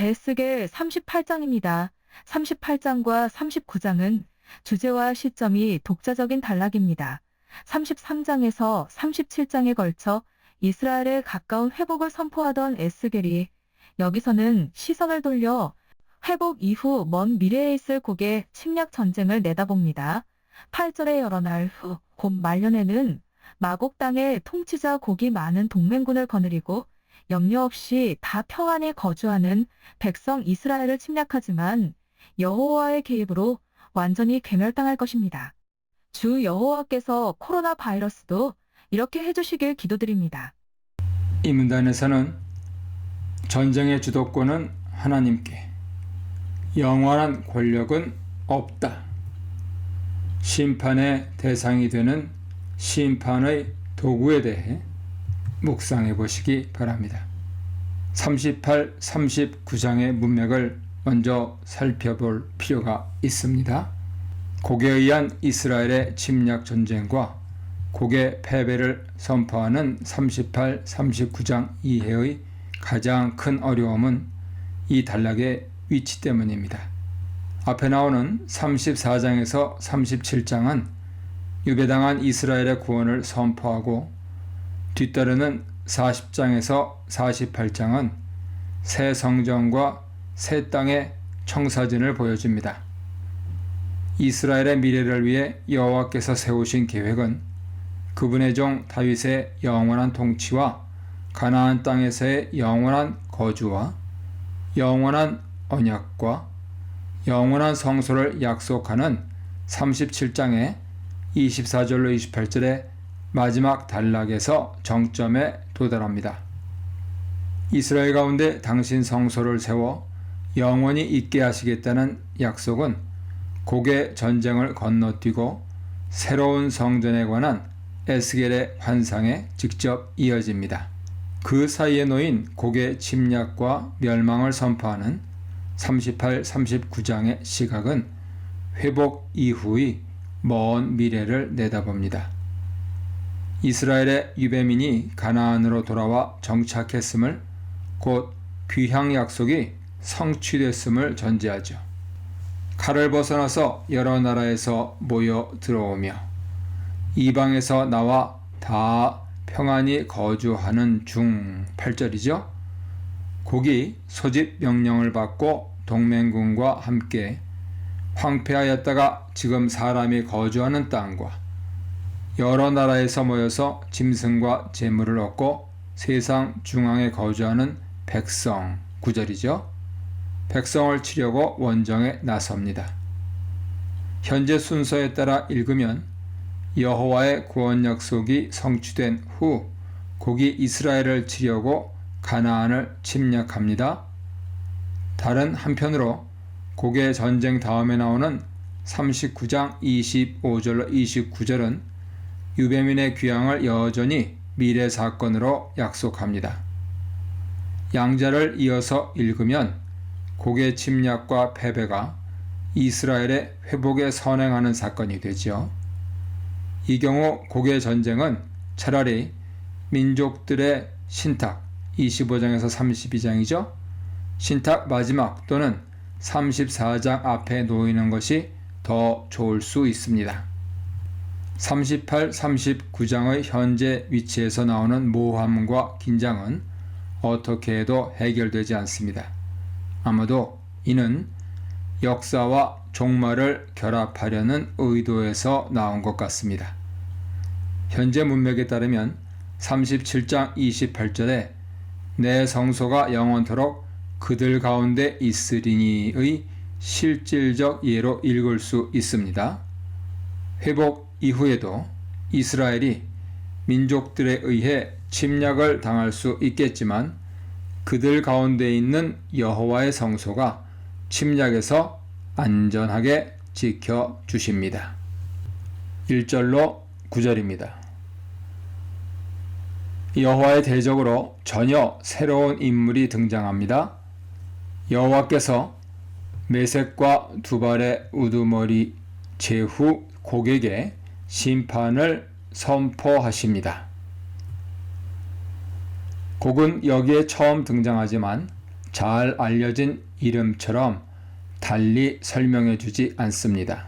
에스겔 38장입니다. 38장과 39장은 주제와 시점이 독자적인 단락입니다. 33장에서 37장에 걸쳐 이스라엘에 가까운 회복을 선포하던 에스겔이 여기서는 시선을 돌려 회복 이후 먼 미래에 있을 곡의 침략 전쟁을 내다봅니다. 8절의 여러 날 후, 곧 말년에는 마곡 땅의 통치자 곡이 많은 동맹군을 거느리고 염려 없이 다 평안히 거주하는 백성 이스라엘을 침략하지만 여호와의 개입으로 완전히 괴멸당할 것입니다. 주 여호와께서 코로나 바이러스도 이렇게 해주시길 기도드립니다. 이 문단에서는 전쟁의 주도권은 하나님께, 영원한 권력은 없다, 심판의 대상이 되는 심판의 도구에 대해 묵상해 보시기 바랍니다. 38, 39장의 문맥을 먼저 살펴볼 필요가 있습니다. 곡에 의한 이스라엘의 침략 전쟁과 곡의 패배를 선포하는 38, 39장 이해의 가장 큰 어려움은 이 단락의 위치 때문입니다. 앞에 나오는 34장에서 37장은 유배당한 이스라엘의 구원을 선포하고 뒤따르는 40장에서 48장은 새 성전과 새 땅의 청사진을 보여줍니다. 이스라엘의 미래를 위해 여호와께서 세우신 계획은 그분의 종 다윗의 영원한 통치와 가나안 땅에서의 영원한 거주와 영원한 언약과 영원한 성소를 약속하는 37장의 24절로 28절의 마지막 단락에서 정점에 도달합니다. 이스라엘 가운데 당신 성소를 세워 영원히 있게 하시겠다는 약속은 곡의 전쟁을 건너뛰고 새로운 성전에 관한 에스겔의 환상에 직접 이어집니다. 그 사이에 놓인 곡의 침략과 멸망을 선포하는 38, 39장의 시각은 회복 이후의 먼 미래를 내다봅니다. 이스라엘의 유배민이 가나안으로 돌아와 정착했음을, 곧 귀향 약속이 성취됐음을 전제하죠. 칼을 벗어나서 여러 나라에서 모여 들어오며 이방에서 나와 다 평안히 거주하는 중 8절이죠. 곡이 소집 명령을 받고 동맹군과 함께 황폐하였다가 지금 사람이 거주하는 땅과 여러 나라에서 모여서 짐승과 재물을 얻고 세상 중앙에 거주하는 백성 9절이죠. 백성을 치려고 원정에 나섭니다. 현재 순서에 따라 읽으면 여호와의 구원 약속이 성취된 후 곡이 이스라엘을 치려고 가나안을 침략합니다. 다른 한편으로 곡의 전쟁 다음에 나오는 39장 25절로 29절은 유배민의 귀향을 여전히 미래 사건으로 약속합니다. 양자를 이어서 읽으면 곡의 침략과 패배가 이스라엘의 회복에 선행하는 사건이 되죠. 이 경우 곡의 전쟁은 차라리 민족들의 신탁 25장에서 32장이죠. 신탁 마지막 또는 34장 앞에 놓이는 것이 더 좋을 수 있습니다. 38, 39장의 현재 위치에서 나오는 모함과 긴장은 어떻게 해도 해결되지 않습니다. 아마도 이는 역사와 종말을 결합하려는 의도에서 나온 것 같습니다. 현재 문맥에 따르면 37장 28절에 내 성소가 영원토록 그들 가운데 있으리니의 실질적 예로 읽을 수 있습니다. 회복 이후에도 이스라엘이 민족들에 의해 침략을 당할 수 있겠지만 그들 가운데 있는 여호와의 성소가 침략에서 안전하게 지켜주십니다. 1절로 9절입니다. 여호와의 대적으로 전혀 새로운 인물이 등장합니다. 여호와께서 메섹과 두발의 우두머리 제후 곡에게 심판을 선포하십니다. 곡은 여기에 처음 등장하지만 잘 알려진 이름처럼 달리 설명해 주지 않습니다.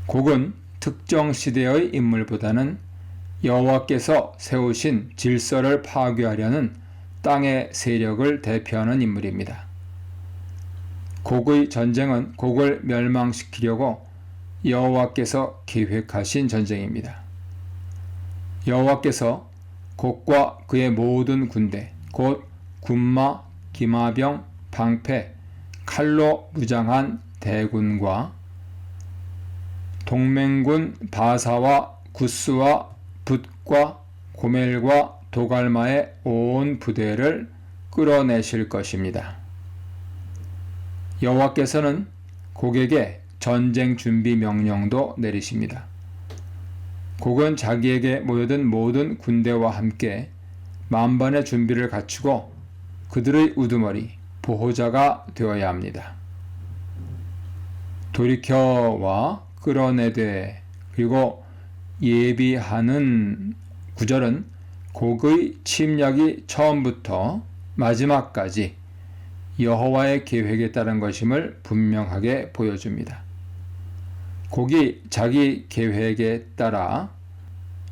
곡은 특정 시대의 인물보다는 여호와께서 세우신 질서를 파괴하려는 땅의 세력을 대표하는 인물입니다. 곡의 전쟁은 곡을 멸망시키려고 여호와께서 계획하신 전쟁입니다. 여호와께서 곡과 그의 모든 군대, 곧 군마, 기마병, 방패, 칼로 무장한 대군과 동맹군 바사와 구스와 붓과 고멜과 도갈마의 온 부대를 끌어내실 것입니다. 여호와께서는 곡에게 전쟁 준비 명령도 내리십니다. 곡은 자기에게 모여든 모든 군대와 함께 만반의 준비를 갖추고 그들의 우두머리, 보호자가 되어야 합니다. 돌이켜와 끌어내되 그리고 예비하는 구절은 곡의 침략이 처음부터 마지막까지 여호와의 계획에 따른 것임을 분명하게 보여줍니다. 곡이 자기 계획에 따라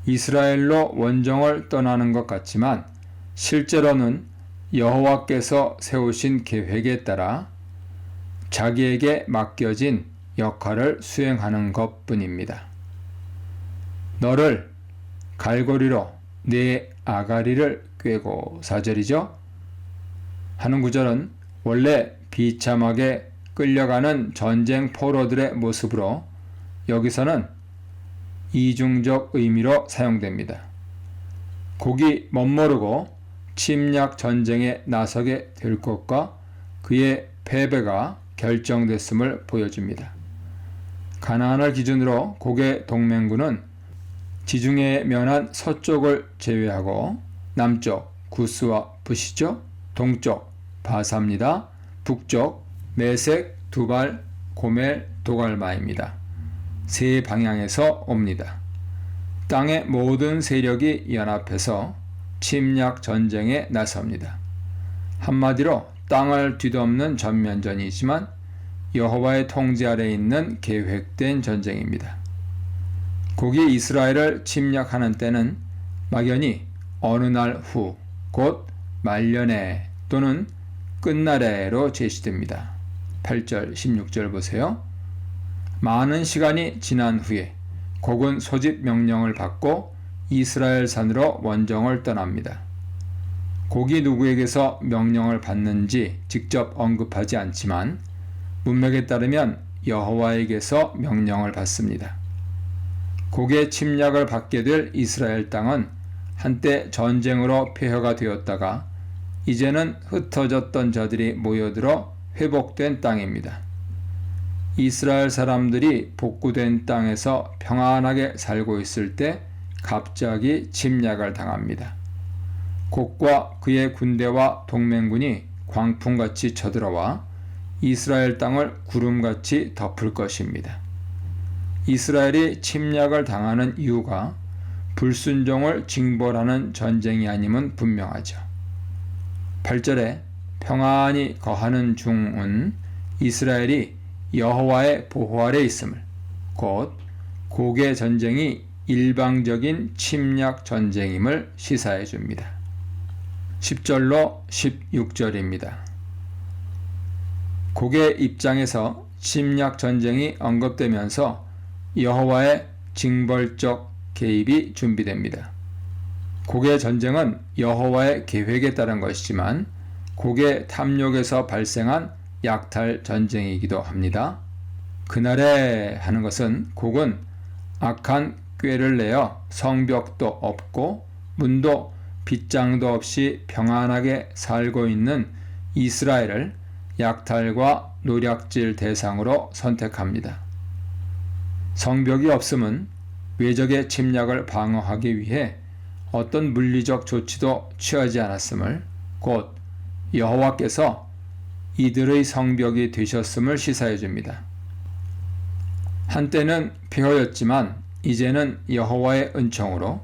이스라엘로 원정을 떠나는 것 같지만 실제로는 여호와께서 세우신 계획에 따라 자기에게 맡겨진 역할을 수행하는 것뿐입니다. 너를 갈고리로 내 아가리를 꿰고 4절이죠. 하는 구절은 원래 비참하게 끌려가는 전쟁 포로들의 모습으로 여기서는 이중적 의미로 사용됩니다. 곡이 멋모르고 침략 전쟁에 나서게 될 것과 그의 패배가 결정됐음을 보여줍니다. 가나안을 기준으로 곡의 동맹군은 지중해에 면한 서쪽을 제외하고 남쪽 구스와 붓이죠. 동쪽 바사입니다. 북쪽 메색, 두발, 고멜, 도갈마입니다. 세 방향에서 옵니다. 땅의 모든 세력이 연합해서 침략 전쟁에 나섭니다. 한마디로 땅을 뒤덮는 전면전이지만 여호와의 통제 아래 있는 계획된 전쟁입니다. 곡이 이스라엘을 침략하는 때는 막연히 어느 날 후, 곧 말년에 또는 끝날에로 제시됩니다. 8절, 16절 보세요. 많은 시간이 지난 후에 곡은 소집 명령을 받고 이스라엘 산으로 원정을 떠납니다. 곡이 누구에게서 명령을 받는지 직접 언급하지 않지만 문맥에 따르면 여호와에게서 명령을 받습니다. 곡의 침략을 받게 될 이스라엘 땅은 한때 전쟁으로 폐허가 되었다가 이제는 흩어졌던 자들이 모여들어 회복된 땅입니다. 이스라엘 사람들이 복구된 땅에서 평안하게 살고 있을 때 갑자기 침략을 당합니다. 곡과 그의 군대와 동맹군이 광풍같이 쳐들어와 이스라엘 땅을 구름같이 덮을 것입니다. 이스라엘이 침략을 당하는 이유가 불순종을 징벌하는 전쟁이 아님은 분명하죠. 8절에 평안히 거하는 중은 이스라엘이 여호와의 보호 아래 있음을, 곧 곡의 전쟁이 일방적인 침략 전쟁임을 시사해 줍니다. 10절로 16절입니다. 곡의 입장에서 침략 전쟁이 언급되면서 여호와의 징벌적 개입이 준비됩니다. 곡의 전쟁은 여호와의 계획에 따른 것이지만 곡의 탐욕에서 발생한 약탈 전쟁이기도 합니다. 그날에 하는 것은 곡은 악한 꾀를 내어 성벽도 없고 문도 빗장도 없이 평안하게 살고 있는 이스라엘을 약탈과 노략질 대상으로 선택합니다. 성벽이 없음은 외적의 침략을 방어하기 위해 어떤 물리적 조치도 취하지 않았음을, 곧 여호와께서 이들의 성벽이 되셨음을 시사해 줍니다. 한때는 폐허였지만 이제는 여호와의 은총으로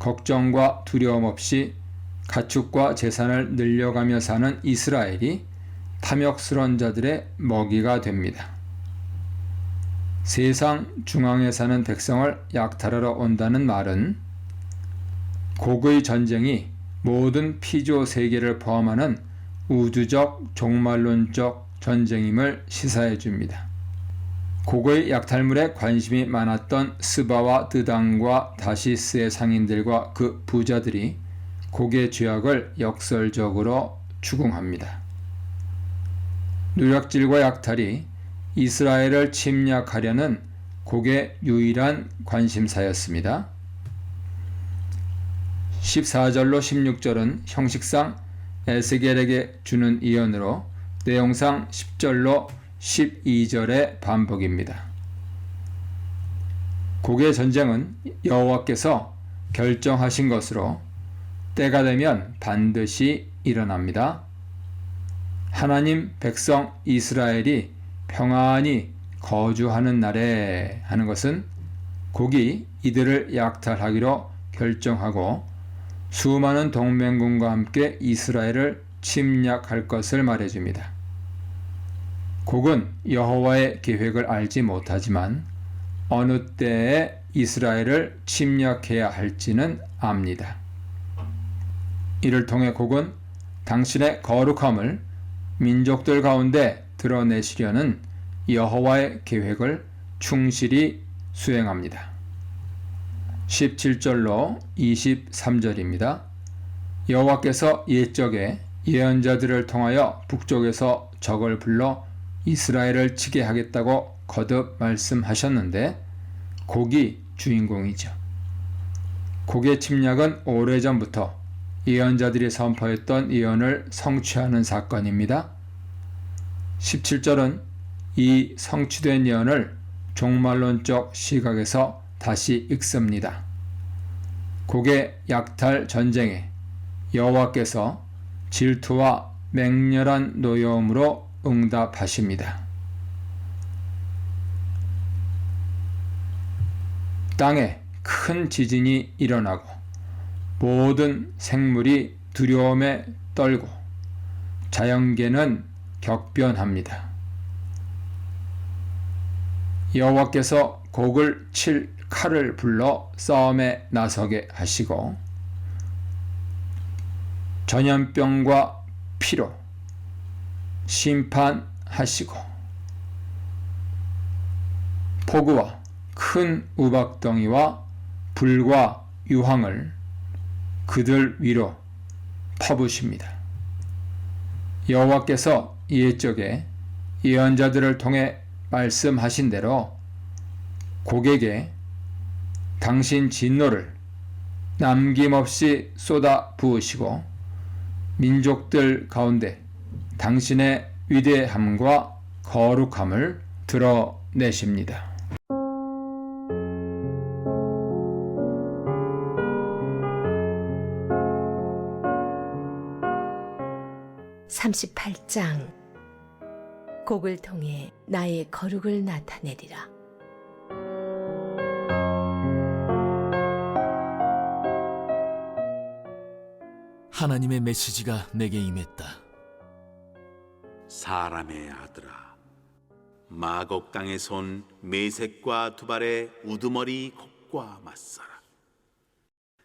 걱정과 두려움 없이 가축과 재산을 늘려가며 사는 이스라엘이 탐욕스러운 자들의 먹이가 됩니다. 세상 중앙에 사는 백성을 약탈하러 온다는 말은 곡의 전쟁이 모든 피조 세계를 포함하는 우주적 종말론적 전쟁임을 시사해 줍니다. 곡의 약탈물에 관심이 많았던 스바와 드단과 다시스의 상인들과 그 부자들이 곡의 죄악을 역설적으로 추궁합니다. 누락질과 약탈이 이스라엘을 침략하려는 곡의 유일한 관심사였습니다. 14절로 16절은 형식상 에스겔에게 주는 예언으로 내용상 10절로 12절의 반복입니다. 곡의 전쟁은 여호와께서 결정하신 것으로 때가 되면 반드시 일어납니다. 하나님 백성 이스라엘이 평안히 거주하는 날에 하는 것은 곡이 이들을 약탈하기로 결정하고 수많은 동맹군과 함께 이스라엘을 침략할 것을 말해줍니다. 곡은 여호와의 계획을 알지 못하지만 어느 때에 이스라엘을 침략해야 할지는 압니다. 이를 통해 곡은 당신의 거룩함을 민족들 가운데 드러내시려는 여호와의 계획을 충실히 수행합니다. 17절로 23절입니다. 여호와께서 옛적에 예언자들을 통하여 북쪽에서 적을 불러 이스라엘을 치게 하겠다고 거듭 말씀하셨는데 곡이 주인공이죠. 곡의 침략은 오래전부터 예언자들이 선포했던 예언을 성취하는 사건입니다. 17절은 이 성취된 예언을 종말론적 시각에서 다시 읽습니다. 곡의 약탈 전쟁에 여호와께서 질투와 맹렬한 노여움으로 응답하십니다. 땅에 큰 지진이 일어나고 모든 생물이 두려움에 떨고 자연계는 격변합니다. 여호와께서 곡을 칠 칼을 불러 싸움에 나서게 하시고 전염병과 피로 심판하시고 폭우와 큰 우박덩이와 불과 유황을 그들 위로 퍼부십니다. 여호와께서 옛적에 예언자들을 통해 말씀하신 대로 곡에게 당신 진노를 남김없이 쏟아 부으시고 민족들 가운데 당신의 위대함과 거룩함을 드러내십니다. 38장 곡을 통해 나의 거룩을 나타내리라. 하나님의 메시지가 내게 임했다. 사람의 아들아, 마곡 땅에서 온 메색과 두발의 우두머리 곡과 맞서라.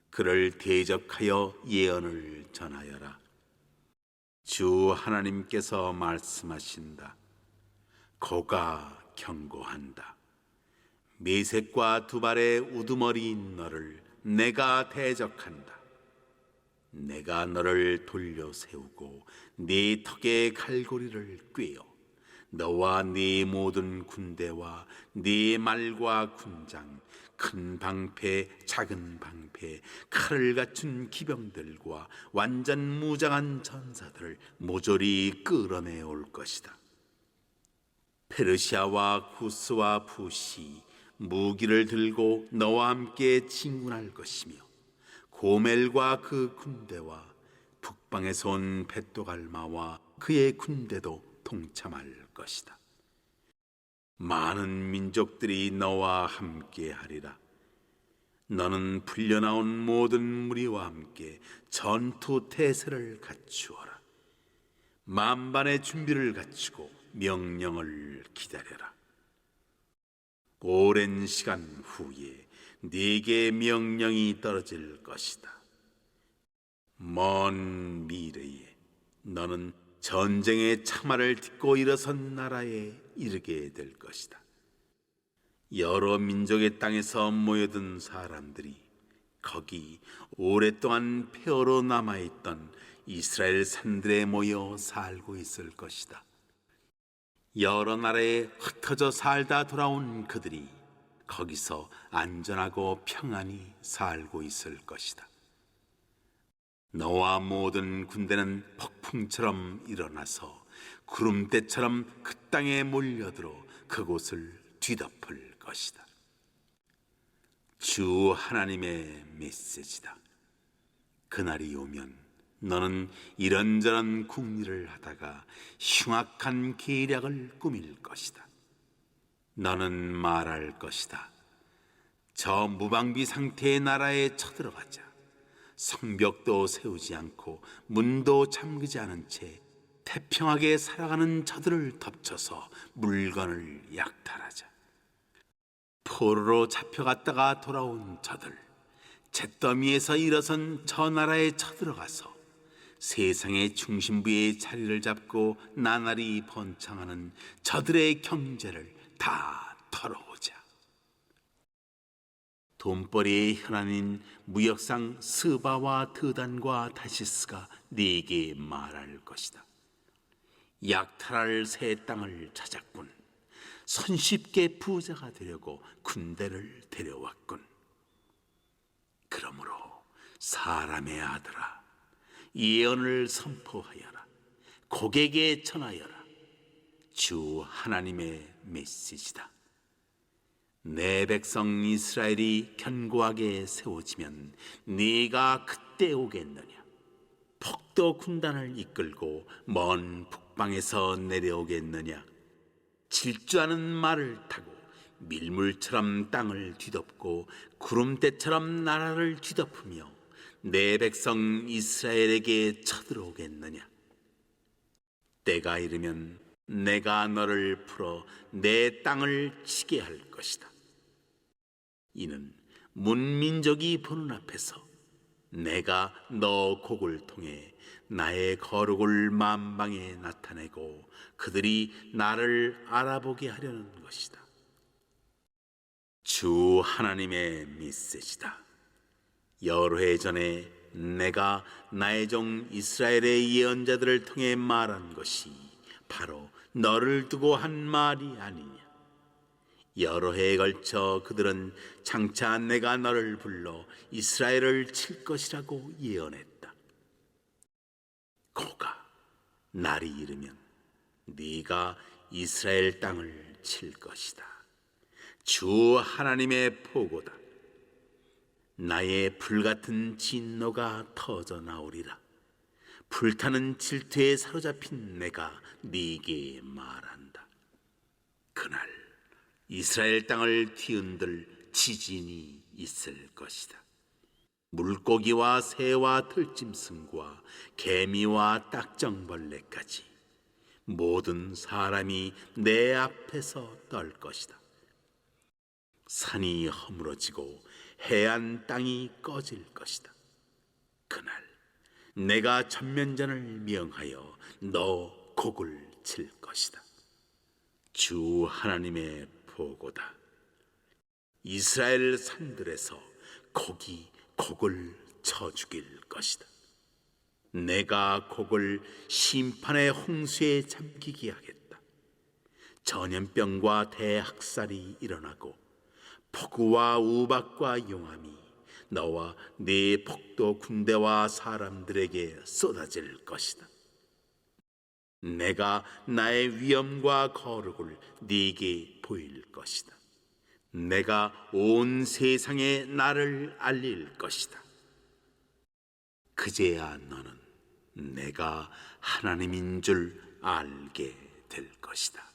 그를 대적하여 예언을 전하여라. 주 하나님께서 말씀하신다. 고가 경고한다. 메색과 두발의 우두머리인 너를 내가 대적한다. 내가 너를 돌려 세우고 네 턱의 갈고리를 꿰어 너와 네 모든 군대와 네 말과 군장, 큰 방패, 작은 방패, 칼을 갖춘 기병들과 완전 무장한 전사들을 모조리 끌어내올 것이다. 페르시아와 구스와 푸시 무기를 들고 너와 함께 진군할 것이며 고멜과 그 군대와 북방에서 온 벳도갈마와 그의 군대도 동참할 것이다. 많은 민족들이 너와 함께 하리라. 너는 풀려나온 모든 무리와 함께 전투 태세를 갖추어라. 만반의 준비를 갖추고 명령을 기다려라. 오랜 시간 후에 네게 명령이 떨어질 것이다. 먼 미래에 너는 전쟁의 참화를 듣고 일어선 나라에 이르게 될 것이다. 여러 민족의 땅에서 모여든 사람들이 거기 오랫동안 폐허로 남아있던 이스라엘 산들에 모여 살고 있을 것이다. 여러 나라에 흩어져 살다 돌아온 그들이 거기서 안전하고 평안히 살고 있을 것이다. 너와 모든 군대는 폭풍처럼 일어나서 구름대처럼 그 땅에 몰려들어 그곳을 뒤덮을 것이다. 주 하나님의 메시지다. 그날이 오면 너는 이런저런 궁리를 하다가 흉악한 계략을 꾸밀 것이다. 너는 말할 것이다. 저 무방비 상태의 나라에 쳐들어가자. 성벽도 세우지 않고 문도 잠그지 않은 채 태평하게 살아가는 저들을 덮쳐서 물건을 약탈하자. 포로로 잡혀갔다가 돌아온 저들, 잿더미에서 일어선 저 나라에 쳐들어가서 세상의 중심부에 자리를 잡고 나날이 번창하는 저들의 경제를 다 털어오자. 돈벌이의 현안인 무역상 스바와 드단과 다시스가 네게 말할 것이다. 약탈할 새 땅을 찾았군. 손쉽게 부자가 되려고 군대를 데려왔군. 그러므로 사람의 아들아, 예언을 선포하여라. 고객에 전하여라. 주 하나님의 메시지다. 내 백성 이스라엘이 견고하게 세워지면 네가 그때 오겠느냐? 폭도 군단을 이끌고 먼 북방에서 내려오겠느냐? 질주하는 말을 타고 밀물처럼 땅을 뒤덮고 구름대처럼 나라를 뒤덮으며 내 백성 이스라엘에게 쳐들어오겠느냐? 때가 이르면 내가 너를 풀어 내 땅을 치게 할 것이다. 이는 문민족이 보는 앞에서 내가 너 곡을 통해 나의 거룩을 만방에 나타내고 그들이 나를 알아보게 하려는 것이다. 주 하나님의 메시지다. 여러 해 전에 내가 나의 종 이스라엘의 예언자들을 통해 말한 것이 바로 너를 두고 한 말이 아니냐. 여러 해에 걸쳐 그들은 장차 내가 너를 불러 이스라엘을 칠 것이라고 예언했다. 고가 날이 이르면 네가 이스라엘 땅을 칠 것이다. 주 하나님의 보고다. 나의 불같은 진노가 터져 나오리라. 불타는 질투에 사로잡힌 내가 네게 말한다. 그날 이스라엘 땅을 뒤흔들 지진이 있을 것이다. 물고기와 새와 들짐승과 개미와 딱정벌레까지 모든 사람이 내 앞에서 떨 것이다. 산이 허물어지고 해안 땅이 꺼질 것이다. 그날 내가 전면전을 명하여 너 곡을 칠 것이다. 주 하나님의 보고다. 이스라엘 산들에서 곡을 쳐 죽일 것이다. 내가 곡을 심판의 홍수에 잠기게 하겠다. 전염병과 대학살이 일어나고 폭우와 우박과 용암이 너와 네 폭도 군대와 사람들에게 쏟아질 것이다. 내가 나의 위엄과 거룩을 네게 보일 것이다. 내가 온 세상에 나를 알릴 것이다. 그제야 너는 내가 하나님인 줄 알게 될 것이다.